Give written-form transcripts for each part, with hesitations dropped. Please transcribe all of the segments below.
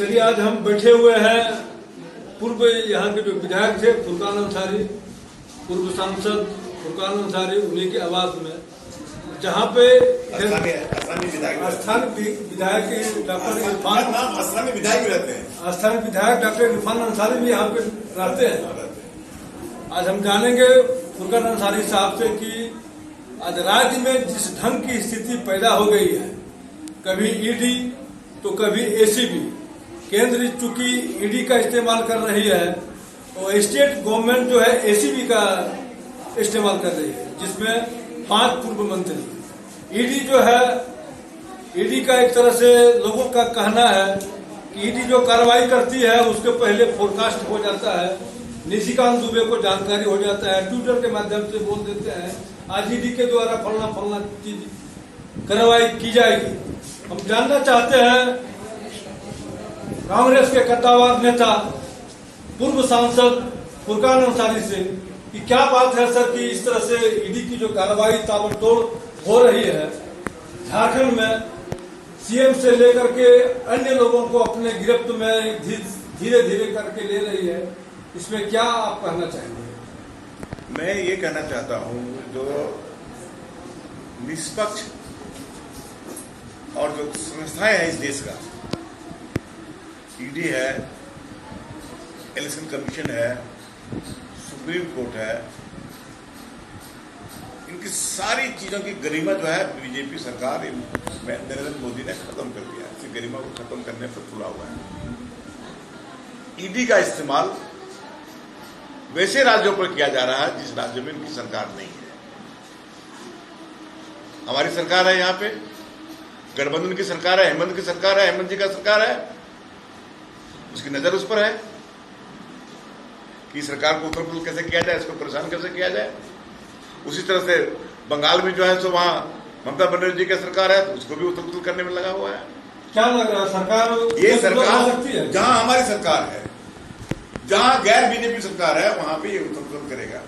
चलिए, आज हम बैठे हुए हैं पूर्व यहाँ के जो विधायक थे फुरकान अंसारी, पूर्व सांसद फुरकान अंसारी, उन्हीं के आवास में, जहाँ पे स्थानीय विधायक डॉक्टर इरफान, स्थानीय विधायक रहते हैं, स्थानीय विधायक डॉक्टर इरफान अंसारी भी यहाँ पे रहते हैं। आज हम जानेंगे फुरकान अंसारी साहब से कि आज राज्य में जिस ढंग की स्थिति पैदा हो गई है, कभी ईडी तो कभी एसीबी, केंद्र चूंकि ईडी का इस्तेमाल कर रही है और स्टेट गवर्नमेंट जो है एसीबी का इस्तेमाल कर रही है, जिसमें 5 पूर्व मंत्री। ईडी जो है, ईडी का एक तरह से लोगों का कहना है कि ईडी जो कार्रवाई करती है उसके पहले फोरकास्ट हो जाता है, निशिकांत दुबे को जानकारी हो जाता है, ट्विटर के माध्यम से बोल देते हैं आज ईडी के द्वारा फलना चीज कार्रवाई की जाएगी। हम जानना चाहते हैं कांग्रेस के कद्दावर नेता पूर्व सांसद फुरकान अंसारी से कि क्या बात है सर कि इस तरह से ईडी की जो कार्रवाई ताबड़तोड़ हो रही है, झारखंड में सीएम से लेकर के अन्य लोगों को अपने गिरफ्त में धीरे धीरे करके ले रही है, इसमें क्या आप कहना चाहेंगे? मैं ये कहना चाहता हूं, जो निष्पक्ष और जो संस्थाएं हैं इस देश का, ईडी है, इलेक्शन कमीशन है, सुप्रीम कोर्ट है, इनकी सारी चीजों की गरिमा जो है बीजेपी सरकार नरेंद्र मोदी ने खत्म कर दिया है। इसी गरिमा को खत्म करने पर तुला हुआ है। ईडी का इस्तेमाल वैसे राज्यों पर किया जा रहा है जिस राज्य में इनकी सरकार नहीं है। हमारी सरकार है, यहाँ पे गठबंधन की सरकार है, हेमंत की सरकार है, हेमंत जी का सरकार है, उसकी नजर उस पर है कि सरकार को उथल-पुथल कैसे किया जाए, इसको परेशान कैसे किया जाए। उसी तरह से बंगाल में जो है सो वहां ममता बनर्जी की सरकार है, तो उसको भी उथल-पुथल करने में लगा हुआ है। क्या लग रहा है सरकार, ये सरकार जहां हमारी सरकार है, जहां गैर बीजेपी सरकार है, वहां पे ये उथल-पुथल करेगा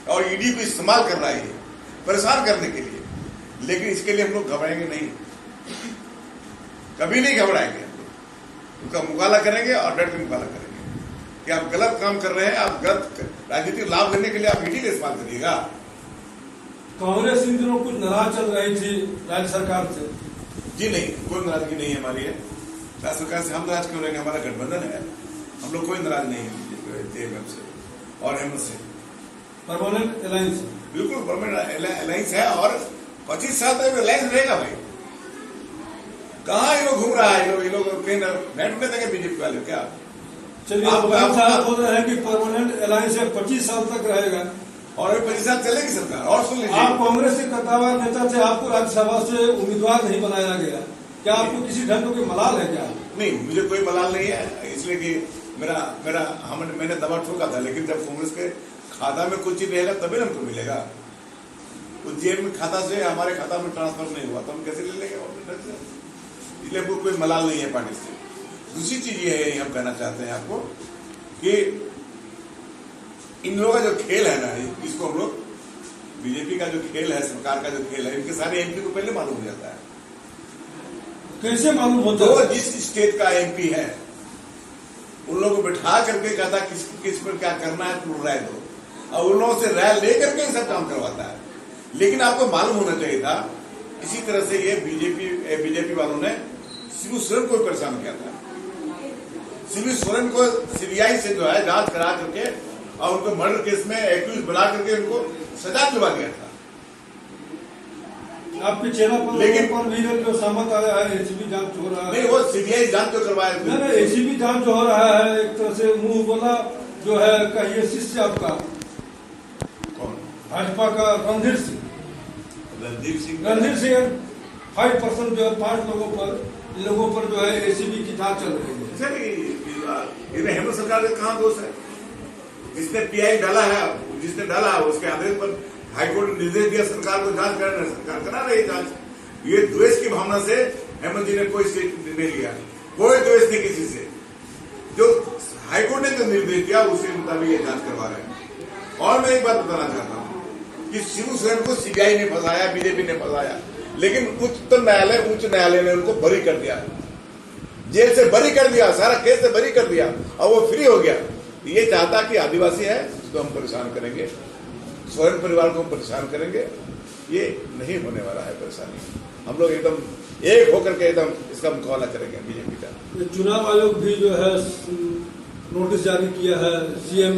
और ईडी को इस्तेमाल कर रहा है परेशान करने के लिए। लेकिन इसके लिए हम लोग घबराएंगे नहीं, कभी नहीं घबराएंगे। हम लोग उनका मुकाबला करेंगे और डट के मुकाबला करेंगे कि आप गलत काम कर रहे हैं, आप गलत राजनीतिक लाभ लेने के लिए आप ईडी का इस्तेमाल करिएगा। कांग्रेस इन दिनों कुछ नाराज चल रही थी राज्य सरकार से। जी नहीं, कोई नाराजगी नहीं है हमारी है राज्य सरकार से। हम नाराज क्यों रहेंगे? हमारा गठबंधन है, हम लोग कोई नाराज नहीं है जेएमएम से और हेमंत से। परमानेंट अलायंस, बिल्कुल परमानेंट अलायंस है और 25 साल तक अलायंस रहेगा भाई। कहाँ ये लोग घूम रहा है, ये लोग कहीं बैठ में देंगे बीजेपी वाले क्या? चलिए, आप बोल रहे हैं कि परमानेंट अलायंस 25 साल तक रहेगा और 25 साल चलेगी सरकार। और सुन लीजिए, आप कांग्रेस के कद्दावर नेता थे, आपको राज्यसभा से उम्मीदवार नहीं बनाया गया, क्या आपको किसी ढंग की मलाल है क्या? नहीं, मुझे कोई मलाल नहीं है, इसलिए कि मैंने दबा ठोका था। लेकिन जब कांग्रेस के खाता में कुछ चीज रहेगा तभी हमको मिलेगा। उस जेब में खाता से हमारे खाता में ट्रांसफर नहीं हुआ तो हम कैसे ले लेंगे? इसलिए हमको कोई मलाल नहीं है पार्टी से। दूसरी चीज ये है, हम कहना चाहते हैं आपको कि इन लोगों का जो खेल है ना, इसको हम लोग बीजेपी का जो खेल है, सरकार का जो खेल है, इनके सारे एमपी को पहले मालूम हो जाता है। कैसे मालूम होता है? तो जिस स्टेट का एमपी है उन लोगों को बिठा करके कहता किस पर क्या करना है, तुम राय दो, और उन लोगों से राय लेकर के सब काम करवाता है। लेकिन आपको मालूम होना चाहिए था, इसी तरह से ये बीजेपी वालों ने शिबू सोरेन को परेशान किया था। शिबू सोरेन को सीबीआई से जो है जांच करा करके और उनको मर्डर केस में एक्यूज बना करके उनको सजा दिलवा दिया था। आपके चेहरा पर लेकिन जो सहमत आया है, एसीबी जांच हो रहा है। नहीं, वो सीबीआई जांच तो करवाया। नहीं, एसीबी जांच हो रहा है, एक तरह से मुंह बोला जो है कहिए शिष्य आपका कौन? भाजपा का रणधीर सिंह 5% जो है 5 लोगों पर जो है एसीबी की जांच चल रही है। हेमंत सरकार का कहाँ दोष है? जिसने पीआई डाला है, जिसने डाला उसके आदेश पर हाईकोर्ट ने निर्देश दिया सरकार को जांच करना, सरकार करा रही जांच। ये द्वेष की भावना से हेमंत जी ने कोई स्टेप नहीं लिया, कोई द्वेष नहीं किसी से। जो हाईकोर्ट ने जो निर्देश दिया उसके मुताबिक ये जांच करवा रहे हैं। और मैं एक बात बताना चाहता हूँ कि शिबू सोरेन को सीबीआई ने फंसाया, बीजेपी ने फंसाया, लेकिन उच्च न्यायालय ने उनको बरी कर दिया। जेल से बरी कर दिया, सारा केस से बरी कर दिया और वो फ्री हो गया। ये चाहता कि आदिवासी है उसको हम परेशान करेंगे, स्वयं परिवार को हम परेशान करेंगे, ये नहीं होने वाला है परेशानी। हम लोग एकदम एक होकर के एकदम इसका मुकाबला करेंगे बीजेपी का। चुनाव आयोग भी जो है नोटिस जारी किया है, सीएम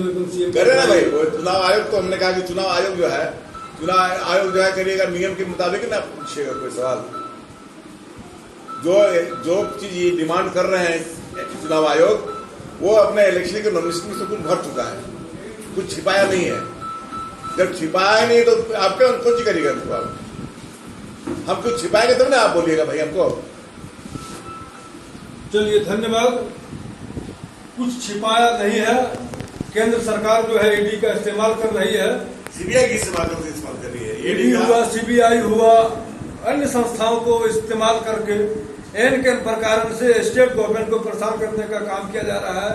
करे ना भाई, वो चुनाव आयोग तो हमने कहा कि चुनाव आयोग जो है करिएगा नियम के मुताबिक ना पूछिएगा कोई सवाल। जो चीज ये डिमांड कर रहे हैं चुनाव आयोग, वो अपने इलेक्शन के नॉमिनेशन में सब कुछ भर चुका है, कुछ छिपाया नहीं है। जब छिपाया नहीं तो आप क्या कौन सी करिएगा उसको? आप हम कुछ छिपाएंगे तब ना आप बोलिएगा भाई हमको। चलिए धन्यवाद। कुछ छिपाया नहीं है, केंद्र सरकार जो है ईडी का इस्तेमाल कर रही है, सीबीआई की इस्तेमाल कर रही है, ईडी हुआ, सीबीआई हुआ, अन्य संस्थाओं को इस्तेमाल करके एन के प्रकार से स्टेट गवर्नमेंट को परेशान करने का काम किया जा रहा है।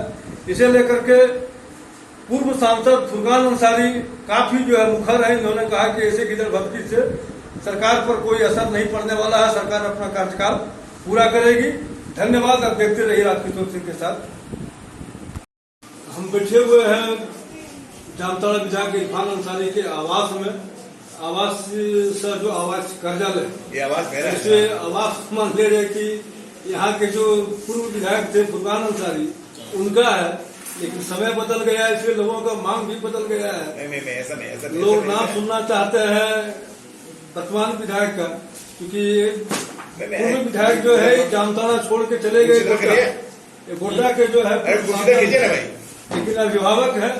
इसे लेकर के पूर्व सांसद फुरकान अंसारी काफी जो है मुखर है। इन्होंने कहा कि ऐसे गिदड़ भक्ति से सरकार पर कोई असर नहीं पड़ने वाला है, सरकार अपना कार्यकाल पूरा करेगी। धन्यवाद। अब देखते रहिए राजकिशोर सिंह के साथ। हम बैठे हुए हैं जामताड़ा विधायक इरफान अंसारी के आवास में। आवास से जो आवास कार्यालय, ये आवास मेरा ऐसे आवास मान ले रहे कि यहाँ के जो पूर्व विधायक थे फुरकान अंसारी उनका है, लेकिन समय बदल गया है, इसलिए लोगों का मांग भी बदल गया है। नहीं ऐसा नहीं, लोग नाम सुनना चाहते हैं वर्तमान विधायक का, क्योंकि पूर्व विधायक जो है जामताड़ा छोड़ के चले गए, गोड्डा के जो है, लेकिन अभिभावक है,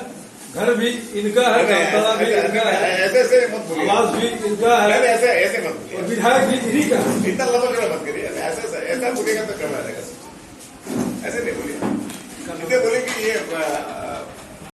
घर भी इनका है, जामताड़ा भी इनका है, ऐसे मत बोलिए, आवास भी इनका है, ऐसे मत बोलिए, और विधायक भी इन्हीं का है। इतना लंबा मत करिए, ऐसा बोलेगा तो करवा देगा, ऐसे नहीं बोलिए, बोले कि ये